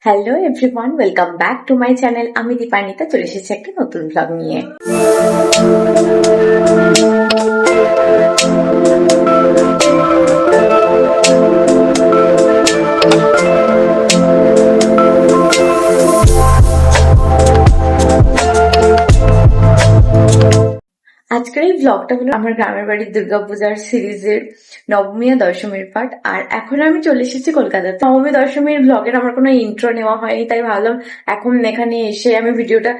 Hello everyone, welcome back to my channel. আমি দীপান্বিতা চলে এসেছি একটা নতুন ব্লগ নিয়ে। আজকের এই ব্লগটা হলো আমার গ্রামের বাড়ির দুর্গাপূজার সিরিজের নবমী আর দশমীর পার্ট। আর এখন আমি চলে এসেছি কলকাতাতে। নবমী দশমীর ব্লগের আমার কোনো ইন্ট্রো নেওয়া হয়নি, তাই ভাবলাম এখন এখানে এসে আমি ভিডিওটা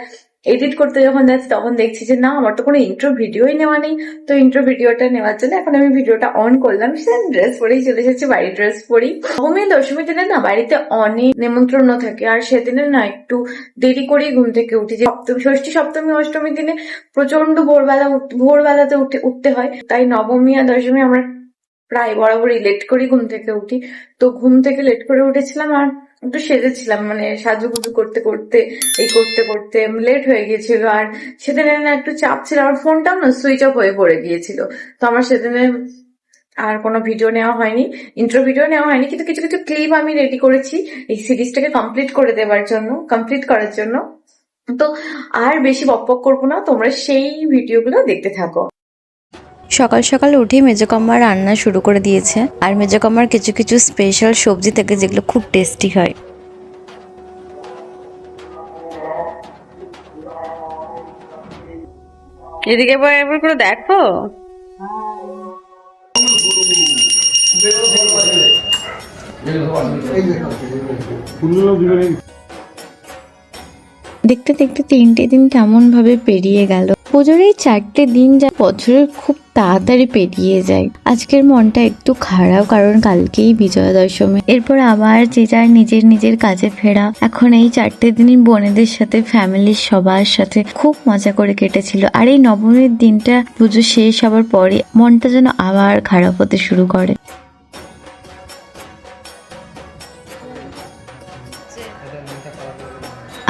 এডিট করতে যখন যাচ্ছি তখন দেখছি যে না, আমার তো কোনো ইন্ট্রো ভিডিওই নেওয়া নেই। তো ইন্ট্রো ভিডিওটা নেওয়ার জন্য এখন আমি ভিডিওটা অন করলাম। সেম ড্রেস পরেই চলে এসেছি, বাড়ির ড্রেস পরেই। নবমী দশমীর দিনে না বাড়িতে অনেক নেমন্ত্রণ থাকে, আর সেদিনে না একটু দেরি করেই ঘুম থেকে উঠি। যে সপ্তমী, ষষ্ঠী, সপ্তমী, অষ্টমীর দিনে প্রচন্ড ভোরবেলাতে উঠতে হয়, তাই নবমী আর দশমী আমরা প্রায় বরাবরই লেট করে ঘুম থেকে উঠি। তো ঘুম থেকে লেট করে উঠেছিলাম আর একটু সেজেছিলাম, মানে সাজুগুজু করতে করতে লেট হয়ে গিয়েছিল। আর সেদিনে না একটু চাপ ছিল, আমার ফোনটাও না সুইচ অফ হয়ে পড়ে গিয়েছিল। তো আমার সেদিনে আর কোনো ভিডিও নেওয়া হয়নি, ইন্ট্রো ভিডিও নেওয়া হয়নি, কিন্তু কিছু কিছু ক্লিপ আমি রেডি করেছি এই সিরিজটাকে কমপ্লিট করার জন্য। তো আর বেশি বকবক করবো না, তোমরা সেই ভিডিওগুলো দেখতে থাকো। সকাল সকাল উঠেই মেজকাম্মা রান্না শুরু করে দিয়েছে। আর মেজকাম্মার কিছু কিছু স্পেশাল সবজি থাকে যেগুলো খুব টেস্টি হয়। এদিকে একবার করে দেখো। দেখতে দেখতে 3টে দিন কেমন ভাবে পেরিয়ে গেল। পুজোর এই 4টে দিন যা বছরের খুব তাড়াতাড়ি পেরিয়ে যায়। আজকের মনটা একটু খারাপ, কারণ কালকেই বিজয়া দশমী। এরপর আবার যে যার নিজের নিজের কাজে ফেরা। এখন এই 4টে দিন বোনেদের সাথে, ফ্যামিলির সবার সাথে খুব মজা করে কেটেছিল। আর এই নবমীর দিনটা পুজো শেষ হবার পরে মনটা যেন আবার খারাপ হতে শুরু করে।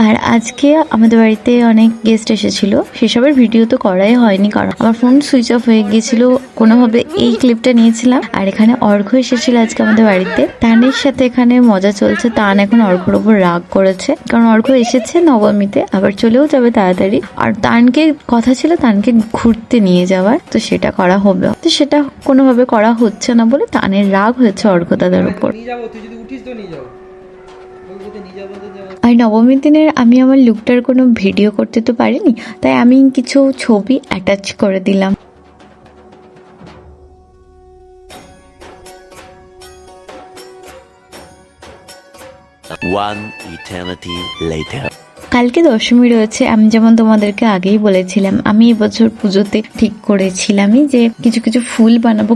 আর আজকে আমাদের বাড়িতে অনেক গেস্ট এসেছিল, সেসবের ভিডিও তো করাই হয়নি কারণ আমার ফোন সুইচ অফ হয়ে গিয়েছিল। কোনোভাবে এই ক্লিপটা নিয়েছিলাম। আর এখানে অর্ঘ্য এসেছিল আজকে আমাদের বাড়িতে। তানের সাথে এখানে মজা চলছে। তান এখন অর্ঘ্যর ওপর রাগ করেছে, কারণ অর্ঘ্য এসেছে নবমীতে, আবার চলেও যাবে তাড়াতাড়ি। আর তানকে কথা ছিল তানকে ঘুরতে নিয়ে যাওয়ার, তো সেটা করা হবে, তো সেটা কোনোভাবে করা হচ্ছে না বলে তানের রাগ হয়েছে অর্ঘ্য দাদার উপর। আর নবমীর দিনের আমি আমার লুকটার কোনো ভিডিও করতে তো পারিনি, তাই আমি কিছু ছবি অ্যাটাচ করে দিলাম। One eternity later. কালকে দশমী রয়েছে। আমি যেমন তোমাদেরকে আগেই বলেছিলাম, আমি এবছর পুজোতে ঠিক করেছিলামই যে কিছু কিছু ফুল বানাবো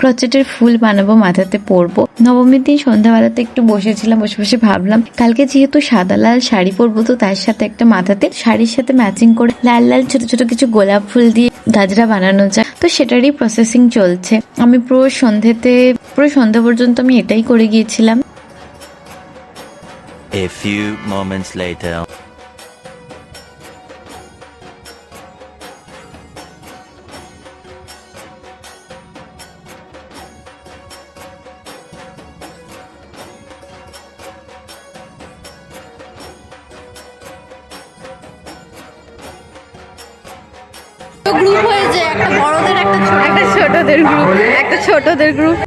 ক্রচেটের ফুল বানাবো, মাথাতে পরবো। নবমীর দিন সন্ধ্যাবেলাতে একটু বসেছিলাম, বসে ভাবলাম কালকে যেহেতু সাদা লাল শাড়ি পরবো, তো তার সাথে একটা মাথাতে শাড়ির সাথে ম্যাচিং করে লাল লাল ছোট ছোট কিছু গোলাপ ফুল দিয়ে গাজরা বানানো যায়। তো সেটারই প্রসেসিং চলছে। আমি পুরো সন্ধ্যা পর্যন্ত আমি এটাই করে গিয়েছিলাম। A few moments later. Group হয়েছে, একটা বড়দের একটা ছোটদের গ্রুপ।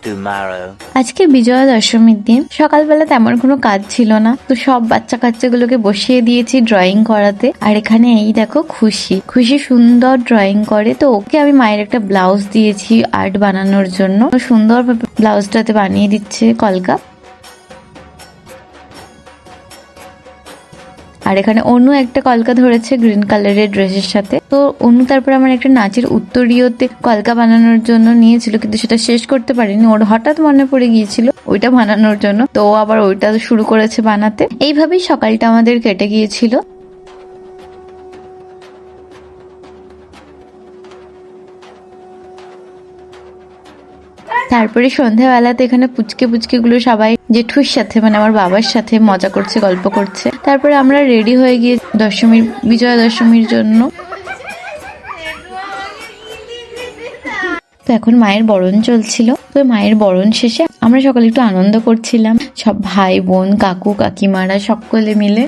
Tomorrow. আজকে বিজয়া দশমীর দিন সকালবেলা তেমন কোনো কাজ ছিল না, তো সব বাচ্চা কাচ্চাগুলোকে বসিয়ে দিয়েছি ড্রয়িং করাতে। আর এখানে এই দেখো খুশি খুশি সুন্দর ড্রয়িং করে, তো ওকে আমি মায়ের একটা ব্লাউজ দিয়েছি আর্ট বানানোর জন্য। সুন্দর ভাবে ব্লাউজটাতে বানিয়ে দিচ্ছে কলকা। আর এখানে অনু একটা কলকা ধরেছে গ্রিন কালারের ড্রেসের সাথে। তো অনু তারপর আমার একটা নাচের উত্তরীয়তে কলকা বানানোর জন্য নিয়েছিল, কিন্তু সেটা শেষ করতে পারিনি। ওর হঠাৎ মনে পড়ে গিয়েছিল ওইটা বানানোর জন্য, তো ও আবার ওইটা শুরু করেছে বানাতে। এইভাবেই সকালটা আমাদের কেটে গিয়েছিল। তারপরে সন্ধ্যাবেলাতে এখানে পুচকে গুলো সবাই জেঠুর সাথে মানে আমার বাবার সাথে মজা করছে, গল্প করছে। তারপরে আমরা রেডি হয়ে গিয়ে বিজয়া দশমীর জন্য। তো এখন মায়ের বরণ চলছিল, তো মায়ের বরণ শেষে আমরা সকলে একটু আনন্দ করছিলাম, সব ভাই বোন কাকু কাকিমারা সকলে মিলে।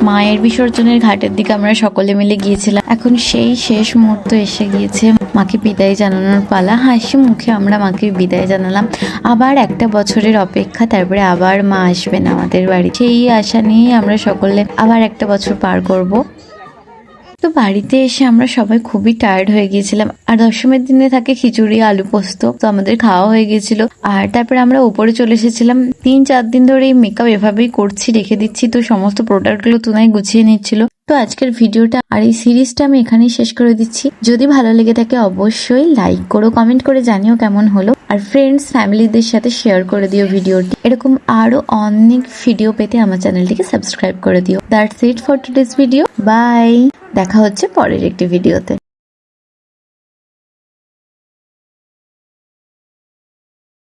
মায়ের বিসর্জনের ঘাটের দিকে আমরা সকলে মিলে গিয়েছিলাম। এখন সেই শেষ মুহূর্ত এসে গিয়েছে, মাকে বিদায় জানানোর পালা। হাসি মুখে আমরা মাকে বিদায় জানালাম। আবার একটা বছরের অপেক্ষা, তারপরে আবার মা আসবেন আমাদের বাড়ি, সেই আশা নিয়ে আমরা সকলে আবার একটা বছর পার করব। তো বাড়িতে এসে আমরা সবাই খুবই টায়ার্ড হয়ে গিয়েছিলাম। আর দশমীর দিনে থাকে খিচুড়ি আলু পোস্ত, তো আমাদের খাওয়া হয়ে গিয়েছিল। আর তারপরে আমরা উপরে চলে এসেছিলাম। 3-4 দিন ধরে এই মেকআপ এভাবেই করছি, রেখে দিচ্ছি, তো সমস্ত প্রোডাক্টগুলো তুনাই গুছিয়ে নিচ্ছিল। তো আজকের ভিডিওটা আর এই সিরিজটা আমি এখানেই শেষ করে দিচ্ছি। যদি ভালো লেগে থাকে অবশ্যই লাইক করো, কমেন্ট করে জানিও কেমন হলো। আর ফ্রেন্ডস ফ্যামিলিদের সাথে শেয়ার করে দিও ভিডিওটি। এরকম আরো অনেক ভিডিও পেতে আমার চ্যানেলটিকে সাবস্ক্রাইব করে দিও। That's it for today's video. Bye, দেখা হচ্ছে পরের একটি ভিডিওতে।